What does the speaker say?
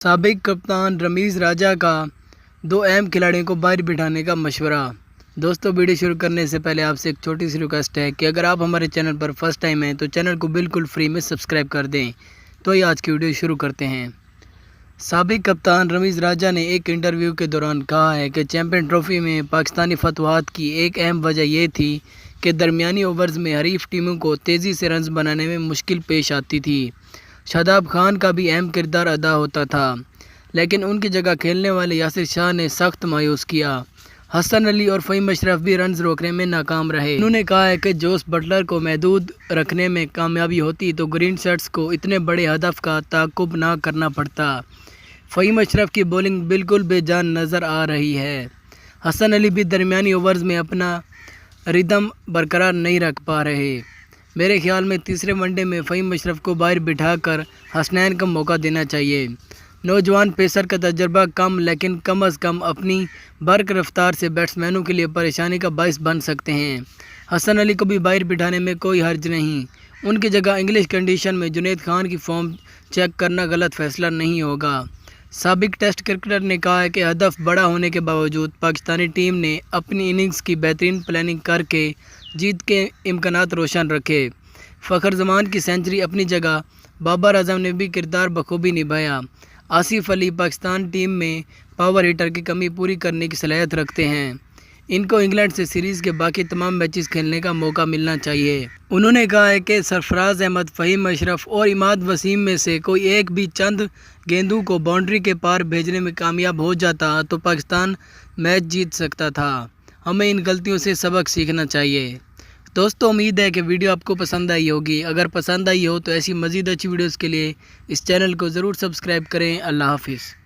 سابق کپتان رمیز راجہ کا 2 اہم کھلاڑیوں کو باہر بٹھانے کا مشورہ۔ دوستو، ویڈیو شروع کرنے سے پہلے آپ سے ایک چھوٹی سی ریکویسٹ ہے کہ اگر آپ ہمارے چینل پر فرسٹ ٹائم ہیں تو چینل کو بالکل فری میں سبسکرائب کر دیں۔ تو یہ آج کی ویڈیو شروع کرتے ہیں۔ سابق کپتان رمیز راجہ نے ایک انٹرویو کے دوران کہا ہے کہ چیمپئن ٹرافی میں پاکستانی فتوحات کی ایک اہم وجہ یہ تھی کہ درمیانی اوورز میں حریف ٹیموں کو تیزی سے رنز بنانے میں مشکل پیش آتی تھی۔ شاداب خان کا بھی اہم کردار ادا ہوتا تھا، لیکن ان کی جگہ کھیلنے والے یاسر شاہ نے سخت مایوس کیا۔ حسن علی اور فہیم اشرف بھی رنز روکنے میں ناکام رہے۔ انہوں نے کہا ہے کہ جوس بٹلر کو محدود رکھنے میں کامیابی ہوتی تو گرین شرٹس کو اتنے بڑے ہدف کا تعاقب نہ کرنا پڑتا۔ فہیم اشرف کی بولنگ بالکل بے جان نظر آ رہی ہے۔ حسن علی بھی درمیانی اوورز میں اپنا ردم برقرار نہیں رکھ پا رہے۔ میرے خیال میں تیسرے ون ڈے میں فہیم اشرف کو باہر بٹھا کر حسنین کو موقع دینا چاہیے۔ نوجوان پیسر کا تجربہ کم، لیکن کم از کم اپنی برق رفتار سے بیٹسمینوں کے لیے پریشانی کا باعث بن سکتے ہیں۔ حسن علی کو بھی باہر بٹھانے میں کوئی حرج نہیں۔ ان کی جگہ انگلش کنڈیشن میں جنید خان کی فارم چیک کرنا غلط فیصلہ نہیں ہوگا۔ سابق ٹیسٹ کرکٹر نے کہا ہے کہ ہدف بڑا ہونے کے باوجود پاکستانی ٹیم نے اپنی اننگز کی بہترین پلاننگ کر کے جیت کے امکانات روشن رکھے۔ فخر زمان کی سنچری اپنی جگہ، بابر اعظم نے بھی کردار بخوبی نبھایا۔ آصف علی پاکستان ٹیم میں پاور ہیٹر کی کمی پوری کرنے کی صلاحیت رکھتے ہیں۔ ان کو انگلینڈ سے سیریز کے باقی تمام میچز کھیلنے کا موقع ملنا چاہیے۔ انہوں نے کہا ہے کہ سرفراز احمد، فہیم اشرف اور عماد وسیم میں سے کوئی ایک بھی چند گیندوں کو باؤنڈری کے پار بھیجنے میں کامیاب ہو جاتا تو پاکستان میچ جیت سکتا تھا۔ ہمیں ان غلطیوں سے سبق سیکھنا چاہیے۔ دوستو، امید ہے کہ ویڈیو آپ کو پسند آئی ہوگی۔ اگر پسند آئی ہو تو ایسی مزید اچھی ویڈیوز کے لیے اس چینل کو ضرور سبسکرائب کریں۔ اللہ حافظ۔